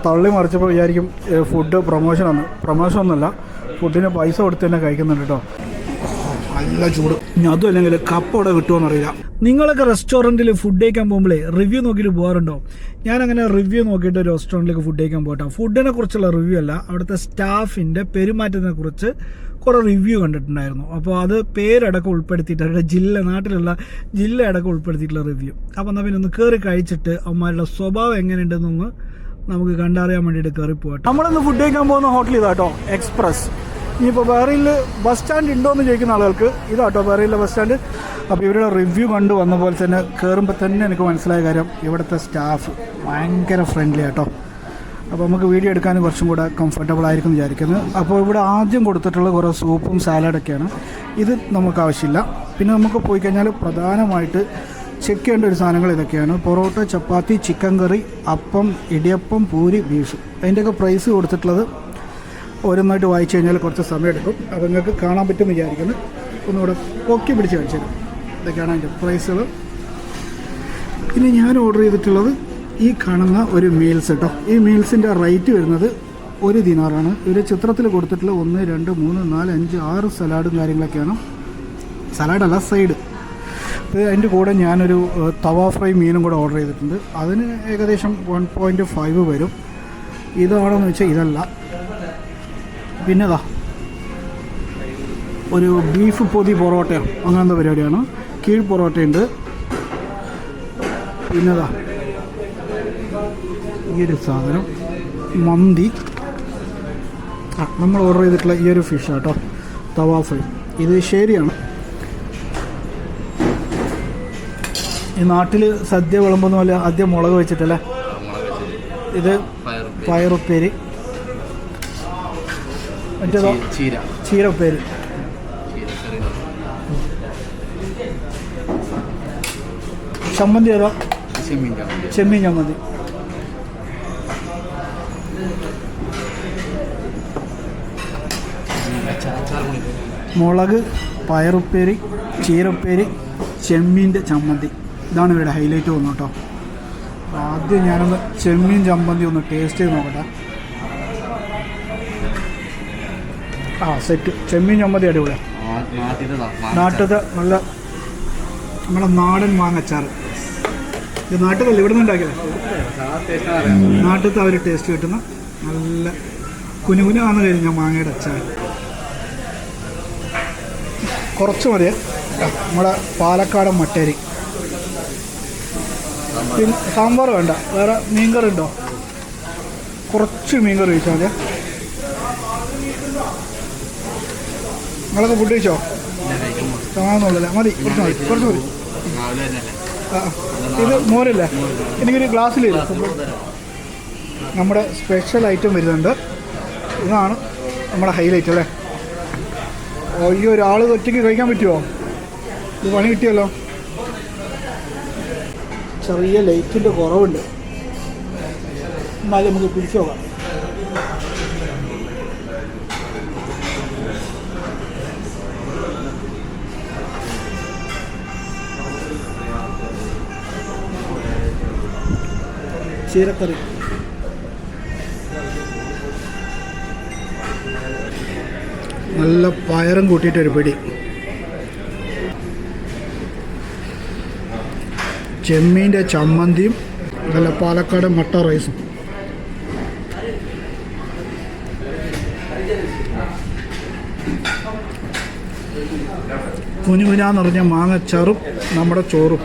തള്ളി മറിച്ചപ്പോൾ വിചാരിക്കും ഫുഡ് പ്രൊമോഷനൊന്നുമല്ല, ഫുഡിന് പൈസ കൊടുത്ത് തന്നെ കഴിക്കുന്നുണ്ട് കേട്ടോ. നല്ല ചൂട്. ഇനി അതും അല്ലെങ്കിൽ കപ്പ് അവിടെ കിട്ടുമോയെന്ന് അറിയില്ല. നിങ്ങളൊക്കെ റെസ്റ്റോറൻറ്റിൽ ഫുഡ് കഴിക്കാൻ പോകുമ്പോഴേ റിവ്യൂ നോക്കിയിട്ട് പോകാറുണ്ടോ? ഞാനങ്ങനെ റിവ്യൂ നോക്കിയിട്ട് ഒരു റെസ്റ്റോറൻറ്റിലേക്ക് ഫുഡ് കഴിക്കാൻ പോകട്ടോ. ഫുഡിനെ കുറിച്ചുള്ള റിവ്യൂ അല്ല, അവിടുത്തെ സ്റ്റാഫിൻ്റെ പെരുമാറ്റത്തിനെ കുറിച്ച് കുറേ റിവ്യൂ കണ്ടിട്ടുണ്ടായിരുന്നു. അപ്പോൾ അത് പേരടക്കം ഉൾപ്പെടുത്തിയിട്ട് അവരുടെ നാട്ടിലുള്ള ജില്ല അടക്കം ഉൾപ്പെടുത്തിയിട്ടുള്ള റിവ്യൂ. അപ്പോൾ എന്നാൽ പിന്നെ ഒന്ന് കയറി കഴിച്ചിട്ട് അവന്മാരുടെ സ്വഭാവം എങ്ങനെയുണ്ടെന്നൊന്ന് നമുക്ക് കണ്ടറിയാൻ വേണ്ടിയിട്ട് കയറി പോകട്ടെ. നമ്മളിന്ന് ഫുഡ് കഴിക്കാൻ പോകുന്ന ഹോട്ടൽ ഇതാട്ടോ, എക്സ്പ്രസ്. ഇനിയിപ്പോൾ ബഹ്റൈനിൽ ബസ് സ്റ്റാൻഡ് ഉണ്ടോ എന്ന് ചോദിക്കുന്ന ആളുകൾക്ക് ഇതാട്ടോ ബഹ്റൈനിലെ ബസ് സ്റ്റാൻഡ്. അപ്പോൾ ഇവരുടെ റിവ്യൂ കണ്ടു വന്ന പോലെ തന്നെ കയറുമ്പോൾ തന്നെ എനിക്ക് മനസ്സിലായ കാര്യം ഇവിടുത്തെ സ്റ്റാഫ് ഭയങ്കര ഫ്രണ്ട്ലി ആട്ടോ. അപ്പോൾ നമുക്ക് വീഡിയോ എടുക്കാൻ കുറച്ചും കൂടെ കംഫർട്ടബിൾ ആയിരിക്കും വിചാരിക്കുന്നത്. അപ്പോൾ ഇവിടെ ആദ്യം കൊടുത്തിട്ടുള്ള കുറേ സൂപ്പും സാലഡൊക്കെയാണ്. ഇത് നമുക്ക് ആവശ്യമില്ല. പിന്നെ നമുക്ക് പോയി കഴിഞ്ഞാൽ പ്രധാനമായിട്ട് ചെക്ക് ചെയ്യേണ്ട ഒരു സാധനങ്ങൾ ഇതൊക്കെയാണ്: പൊറോട്ട, ചപ്പാത്തി, ചിക്കൻ കറി, അപ്പം, ഇടിയപ്പം, പൂരി, ബീഫ്. അതിൻ്റെയൊക്കെ പ്രൈസ് കൊടുത്തിട്ടുള്ളത് ഓരോന്നായിട്ട് വായിച്ചു കഴിഞ്ഞാൽ കുറച്ച് സമയം എടുക്കും. അപ്പോൾ നിങ്ങൾക്ക് കാണാൻ പറ്റുമെന്ന് വിചാരിക്കുന്നു. ഒന്നുകൂടെ പൊക്കി പിടിച്ച് കാണിച്ചു തരും. ഇതൊക്കെയാണ് അതിൻ്റെ പ്രൈസുകൾ. ഇനി ഞാൻ ഓർഡർ ചെയ്തിട്ടുള്ളത് ഈ കാണുന്ന ഒരു മീൽസ് കേട്ടോ. ഈ മീൽസിൻ്റെ റേറ്റ് വരുന്നത് 1 ദിനാറാണ്. ഇവർ ചിത്രത്തിൽ കൊടുത്തിട്ടുള്ള 1, 2, 3, 4, 5, 6 സലാഡും കാര്യങ്ങളൊക്കെയാണ്. സലാഡല്ല, സൈഡ്. അതിൻ്റെ കൂടെ ഞാനൊരു തവ ഫ്രൈ മീനും കൂടെ ഓർഡർ ചെയ്തിട്ടുണ്ട്. അതിന് ഏകദേശം 1.5 വരും. ഇതാണെന്ന് വെച്ചാൽ ഇതല്ല. പിന്നെതാ ഒരു ബീഫ് പൊതി പൊറോട്ടയോ അങ്ങനത്തെ പരിപാടിയാണ്. കീഴ് പൊറോട്ടയുണ്ട്. പിന്നെതാ ഈ ഒരു സാധനം മന്തി. നമ്മൾ ഓർഡർ ചെയ്തിട്ടുള്ള ഈ ഒരു ഫിഷ് ആട്ടോ, തവ ഫ്രൈ. ഇത് ശരിയാണ്. ഈ നാട്ടിൽ സദ്യ വിളമ്പൊന്നും അല്ല, ആദ്യം മുളക് വെച്ചിട്ടല്ലേ. ഇത് പയറുപ്പേരി, മറ്റേതോ ചീരപ്പേര്. ചമ്മന്തി ഏതാ? ചെമ്മീൻ ചമ്മന്തി. മുളക്, പയറുപ്പേരി, ചീരപ്പേരി, ചെമ്മീൻ്റെ ചമ്മന്തി. ഇതാണ് ഇവരുടെ ഹൈലൈറ്റ് തോന്നുന്നു കേട്ടോ. ആദ്യം ഞാനൊന്ന് ചെമ്മീൻ ചമ്മന്തി ഒന്ന് ടേസ്റ്റ് ചെയ്ത് നോക്കട്ടെ. സെറ്റ്. ചെമ്മീൻ ചമ്മന്തി അടിപൊളിയാണ്. നാട്ടിലത്തെ നല്ല നമ്മുടെ നാടൻ മാങ്ങച്ചാറ്. ഇത് നാട്ടിലല്ല, ഇവിടെ നിന്ന് ഉണ്ടാക്കിയത്. നാട്ടിലത്തെ അവർ ടേസ്റ്റ് കിട്ടുന്ന നല്ല കുനുകുനാന്ന് കഴിഞ്ഞ മാങ്ങയുടെ അച്ചാർ. കുറച്ച് മതിയേ. നമ്മുടെ പാലക്കാടൻ മട്ടേരി. പിന്നെ സാമ്പാർ വേണ്ട, വേറെ മീൻകറി ഉണ്ടോ? കുറച്ച് മീൻകറി കഴിച്ചാൽ മതിയെ. നിങ്ങളൊക്കെ ഫുഡ് കഴിച്ചോ? കാണാമെന്നുള്ളല്ലേ? മതി, കുറച്ച് മതി. ഇത് മോരല്ലേ? എനിക്കൊരു ഗ്ലാസ്സിൽ നമ്മുടെ സ്പെഷ്യൽ ഐറ്റം വരുന്നുണ്ട്. ഇതാണ് നമ്മുടെ ഹൈലൈറ്റ് അല്ലേ. അയ്യോ, ഒരാൾ ഒറ്റയ്ക്ക് കഴിക്കാൻ പറ്റുമോ? ഇത് പണി കിട്ടിയല്ലോ. ചെറിയ ലൈറ്റിൻ്റെ കുറവുണ്ട്, എന്നാലും നമുക്ക് പിടിച്ചു നോക്കാം. ചീരക്കറി, നല്ല പയറും കൂട്ടിയിട്ടൊരു പിടി, ചെമ്മീൻ്റെ ചമ്മന്തിയും നല്ല പാലക്കാട് മട്ട റൈസും. കുനുകുനാന്ന് മാങ്ങച്ചാറും നമ്മുടെ ചോറും.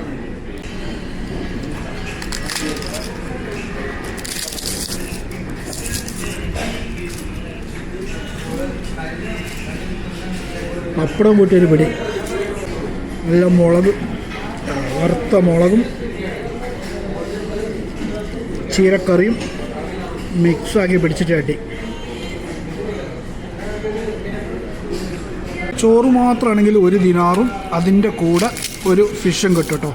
പപ്പടം കൂട്ടിയൊരു പിടി, നല്ല മുളക്, വറുത്ത മുളകും ചീരക്കറിയും മിക്സാക്കി പിടിച്ചിട്ട് കാട്ടി. ചോറ് മാത്രമാണെങ്കിൽ 1 ദിനാറും അതിൻ്റെ കൂടെ ഒരു ഫിഷും കിട്ടും കേട്ടോ.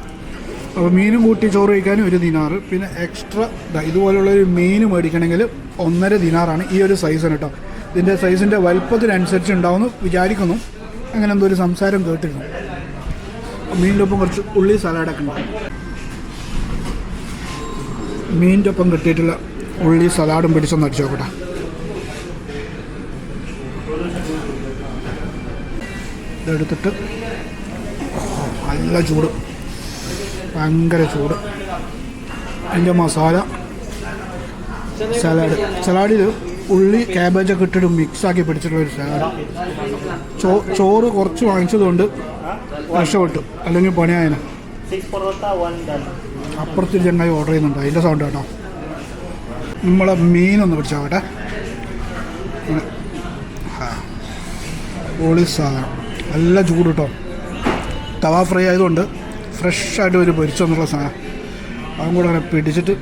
അപ്പോൾ മീനും കൂട്ടി ചോറ് കഴിക്കാനും 1 ദിനാറ്. പിന്നെ എക്സ്ട്രാ ഇതുപോലുള്ളൊരു മീൻ മേടിക്കണമെങ്കിൽ 1.5 ദിനാറാണ് ഈ ഒരു സൈസിന് കേട്ടോ. ഇതിൻ്റെ സൈസിൻ്റെ വലുപ്പത്തിനനുസരിച്ച് ഉണ്ടാവുമെന്ന് വിചാരിക്കുന്നു. അങ്ങനെ എന്തോ ഒരു സംസാരം കേട്ടിരുന്നു. മീനിൻ്റെ ഒപ്പം കുറച്ച് ഉള്ളി സലാഡൊക്കെ ഉണ്ട്. മീനിൻ്റെ ഒപ്പം കിട്ടിയിട്ടുള്ള ഉള്ളി സലാഡും പിടിച്ചൊന്ന് അടിച്ചു നോക്കട്ടെ. ഇതെടുത്തിട്ട് നല്ല ചൂട്, ഭയങ്കര ചൂട്. അതിൻ്റെ മസാല സലാഡിൽ ഉള്ളി ക്യാബേജൊക്കെ ഇട്ടിട്ട് മിക്സാക്കി പിടിച്ചിട്ടുള്ളൊരു സലാഡ്. ചോറ് കുറച്ച് വാങ്ങിച്ചതുകൊണ്ട് രക്ഷപ്പെട്ടു, അല്ലെങ്കിൽ പണിയായന. അപ്പുറത്തിൽ ചങ്ങായി ഓർഡർ ചെയ്യുന്നുണ്ട്, അതിൻ്റെ സൗണ്ട് കേട്ടോ. നമ്മളെ മീനൊന്ന് പിടിച്ചാവട്ടെ. പൊളി സാധനം, നല്ല ചൂട് കേട്ടോ. തവ ഫ്രൈ ആയതുകൊണ്ട് ഫ്രഷായിട്ട് ഒരു പൊരിച്ചെന്നുള്ള സാധനം. അതും കൂടെ അങ്ങനെ പിടിച്ചിട്ട്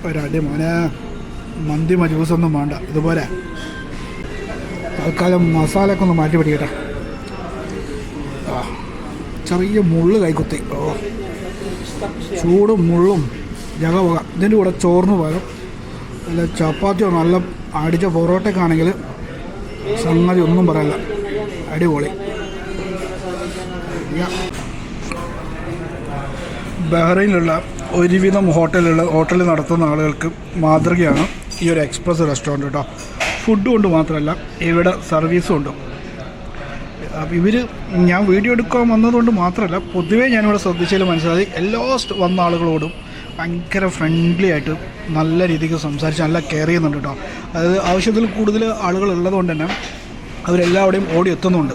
ഒരടി മോനെ. മന്തി ജ്യൂസൊന്നും വേണ്ട, ഇതുപോലെ തൽക്കാലം മസാലയൊക്കെ ഒന്ന് മാറ്റി പിടിക്കട്ടെ. ചെറിയ മുള്ള് കൈക്കുത്തി. ചൂടും മുള്ളും ജഗവക. ഇതിൻ്റെ കൂടെ ചോറിന് പകരം നല്ല ചപ്പാത്തിയോ നല്ല അടിച്ച പൊറോട്ടയൊക്കെ ആണെങ്കിൽ സംഗതി ഒന്നും പറയല്ല, അടിപൊളി. ബഹ്റൈനിലുള്ള ഒരുവിധം ഹോട്ടൽ നടത്തുന്ന ആളുകൾക്ക് മാതൃകയാണ് ഈ ഒരു എക്സ്പ്രസ് റെസ്റ്റോറൻറ്റ് കേട്ടോ. ഫുഡ് കൊണ്ട് മാത്രമല്ല, ഇവിടെ സർവീസും ഉണ്ട്. അപ്പോൾ ഞാൻ വീഡിയോ എടുക്കാൻ വന്നതുകൊണ്ട് മാത്രമല്ല, പൊതുവേ ഞാനിവിടെ ശ്രദ്ധിച്ചതിൽ മനസ്സിലായി എല്ലാ വന്ന ആളുകളോടും ഭയങ്കര ഫ്രണ്ട്ലി ആയിട്ട് നല്ല രീതിക്ക് സംസാരിച്ച് നല്ല കെയർ ചെയ്യുന്നുണ്ട് കേട്ടോ. അതായത് ആവശ്യത്തിൽ കൂടുതൽ ആളുകൾ ഉള്ളതുകൊണ്ട് തന്നെ അവരെല്ലാവരുടെയും ഓടി എത്തുന്നുണ്ട്.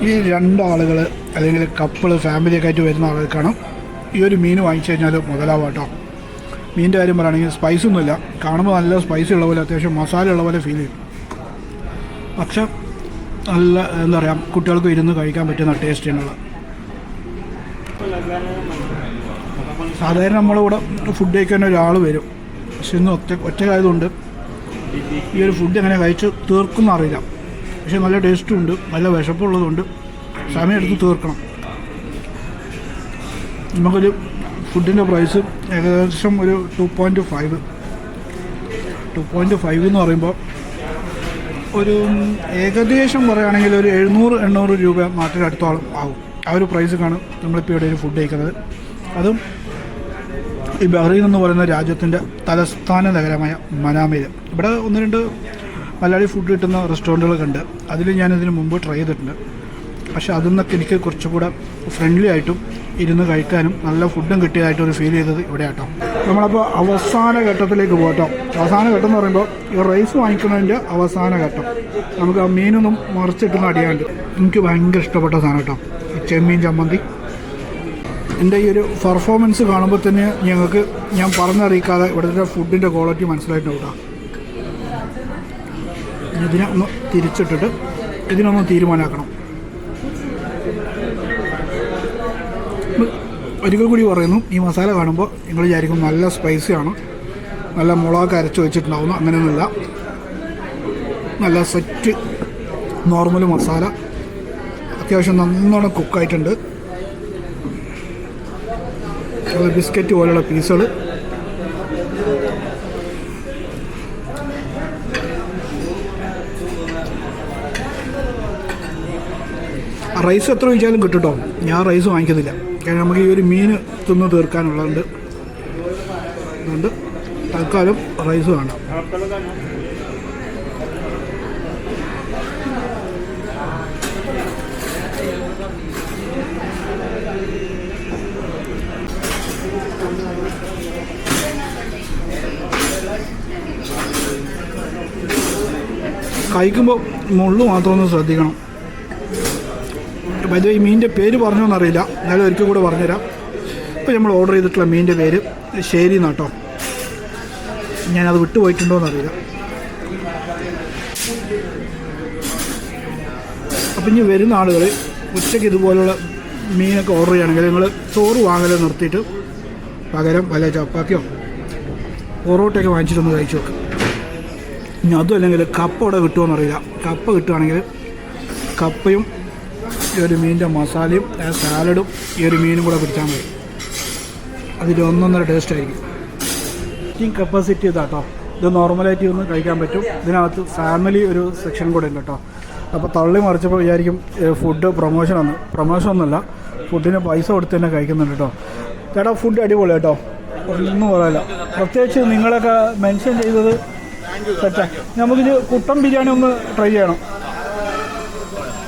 ഈ രണ്ടാളുകൾ അല്ലെങ്കിൽ കപ്പിള് ഫാമിലിയൊക്കെ ആയിട്ട് വരുന്ന ആളുകൾക്കാണ് ഈ ഒരു മീൻ വാങ്ങിച്ചു കഴിഞ്ഞാൽ മുതലാവും കേട്ടോ. മീനിൻ്റെ കാര്യം പറയുകയാണെങ്കിൽ സ്പൈസൊന്നുമില്ല, കാണുമ്പോൾ നല്ല സ്പൈസി ഉള്ള പോലെ അത്യാവശ്യം മസാല ഉള്ള പോലെ ഫീൽ ചെയ്യും. പക്ഷെ നല്ല എന്താ പറയുക, കുട്ടികൾക്ക് ഇരുന്ന് കഴിക്കാൻ പറ്റുന്ന ടേസ്റ്റ് ഉള്ള. സാധാരണ നമ്മളിവിടെ ഫുഡ് കഴിക്കാൻ ഒരാൾ വരും, പക്ഷെ ഇന്ന് ഒറ്റക്കായതുകൊണ്ട് ഈ ഒരു ഫുഡ് എങ്ങനെ കഴിച്ച് തീർക്കുന്ന അറിയില്ല. പക്ഷെ നല്ല ടേസ്റ്റും ഉണ്ട്, നല്ല വിശപ്പുള്ളതുകൊണ്ട് സമയം എടുത്ത് തീർക്കണം. നമുക്കൊരു ഫുഡിൻ്റെ പ്രൈസ് ഏകദേശം ഒരു 2.5 എന്ന് പറയുമ്പോൾ ഒരു ഏകദേശം പറയുകയാണെങ്കിൽ ഒരു 700-800 രൂപ നാട്ടിലടുത്തോളം ആകും. ആ ഒരു പ്രൈസിലാണ് നമ്മളിപ്പോൾ ഇവിടെ ഒരു ഫുഡ് കഴിക്കുന്നത്. അതും ഈ ബഹ്റൈൻ എന്ന് പറയുന്ന രാജ്യത്തിൻ്റെ തലസ്ഥാന നഗരമായ മനാമയിൽ. ഇവിടെ 1-2 മലയാളി ഫുഡ് കിട്ടുന്ന റെസ്റ്റോറൻറ്റുകളൊക്കെ ഉണ്ട്. അതിൽ ഞാനിതിന് മുമ്പ് ട്രൈ ചെയ്തിട്ടുണ്ട്. പക്ഷേ അതിൽ നിന്നൊക്കെ എനിക്ക് കുറച്ചുകൂടെ ഫ്രണ്ട്ലി ആയിട്ടും ഇരുന്ന് കഴിക്കാനും നല്ല ഫുഡും കിട്ടിയതായിട്ടൊരു ഫീൽ ചെയ്തത് ഇവിടെ കേട്ടോ. നമ്മളപ്പോൾ അവസാന ഘട്ടത്തിലേക്ക് പോകട്ടോ. അവസാന ഘട്ടം എന്ന് പറയുമ്പോൾ ഈ റൈസ് വാങ്ങിക്കുന്നതിൻ്റെ അവസാന ഘട്ടം. നമുക്ക് ആ മീനൊന്നും മറിച്ചിട്ടുന്ന അടിയാണ്ട് എനിക്ക് ഭയങ്കര ഇഷ്ടപ്പെട്ട സാധനം കേട്ടോ, ഈ ചെമ്മീൻ ചമ്മന്തി. എൻ്റെ ഈ ഒരു പെർഫോമൻസ് കാണുമ്പോൾ തന്നെ ഞങ്ങൾക്ക് ഞാൻ പറഞ്ഞറിയിക്കാതെ ഇവിടുത്തെ ഫുഡിൻ്റെ ക്വാളിറ്റി മനസ്സിലായിട്ടുണ്ടാവും കേട്ടോ. ഇതിനെ ഒന്ന് തിരിച്ചിട്ടിട്ട് ഇതിനൊന്ന് തീരുമാനമാക്കണം. ഒരിക്കൽ കൂടി പറയുന്നു, ഈ മസാല കാണുമ്പോൾ നിങ്ങൾ വിചാരിക്കും നല്ല സ്പൈസിയാണ്, നല്ല മുളകൊക്കെ അരച്ച് വെച്ചിട്ടുണ്ടാവുന്നു. അങ്ങനെയൊന്നുമില്ല, നല്ല സെറ്റ് നോർമൽ മസാല, അത്യാവശ്യം നന്നോണം കുക്കായിട്ടുണ്ട്. ബിസ്ക്കറ്റ് പോലെയുള്ള പീസുകൾ. റൈസ് എത്ര ചോദിച്ചാലും കിട്ടും കേട്ടോ. ഞാൻ റൈസ് വാങ്ങിക്കുന്നില്ല, കാരണം നമുക്ക് ഈ ഒരു മീൻ തിന്ന് തീർക്കാനുള്ളതുണ്ട്. അതുകൊണ്ട് തൽക്കാലം റൈസ് വേണ്ട. കഴിക്കുമ്പോൾ മുള്ളു മാത്രം ഒന്ന് ശ്രദ്ധിക്കണം. അപ്പോൾ ഈ മീനിൻ്റെ പേര് പറഞ്ഞോന്നറിയില്ല, എന്നാലും ഒരിക്കൽ കൂടെ പറഞ്ഞുതരാം. ഇപ്പോൾ നമ്മൾ ഓർഡർ ചെയ്തിട്ടുള്ള മീനിൻ്റെ പേര് ശരി എന്നാട്ടോ. ഞാനത് വിട്ടുപോയിട്ടുണ്ടോയെന്നറിയില്ല. അപ്പം ഇനി വരുന്ന ആളുകൾ ഉച്ചയ്ക്ക് ഇതുപോലുള്ള മീനൊക്കെ ഓർഡർ ചെയ്യുകയാണെങ്കിൽ നിങ്ങൾ ചോറ് വാങ്ങൽ നിർത്തിയിട്ട് പകരം വല്ല ചപ്പാത്തിയോ പൊറോട്ടയൊക്കെ വാങ്ങിച്ചിട്ടൊന്ന് കഴിച്ചു വെക്കും. ഇനി അതും അല്ലെങ്കിൽ കപ്പ ഇവിടെ കിട്ടുമോയെന്നറിയില്ല. കപ്പ കിട്ടുകയാണെങ്കിൽ കപ്പയും ഈ ഒരു മീനിൻ്റെ മസാലയും സാലഡും ഈ ഒരു മീനും കൂടെ പിടിച്ചാൽ മതി. അതിൽ 1.5 ടേസ്റ്റ് ആയിരിക്കും. ഈ കപ്പാസിറ്റി ഇതാട്ടോ. ഇത് നോർമലായിട്ട് ഒന്ന് കഴിക്കാൻ പറ്റും. ഇതിനകത്ത് ഫാമിലി ഒരു സെക്ഷൻ കൂടെ ഉണ്ട് കേട്ടോ. അപ്പോൾ തള്ളി മറിച്ചപ്പോൾ വിചാരിക്കും ഫുഡ് പ്രൊമോഷൻ ഒന്നുമല്ല, ഫുഡിന് പൈസ കൊടുത്ത് തന്നെ കഴിക്കുന്നുണ്ട് കേട്ടോ. ചേട്ടാ ഫുഡ് അടിപൊളി കേട്ടോ. ഒന്നും പറയില്ല. പ്രത്യേകിച്ച് നിങ്ങളൊക്കെ മെൻഷൻ ചെയ്തത് സെറ്റാ. നമുക്കിത് കുട്ടൻ ബിരിയാണി ഒന്ന് ട്രൈ ചെയ്യണം.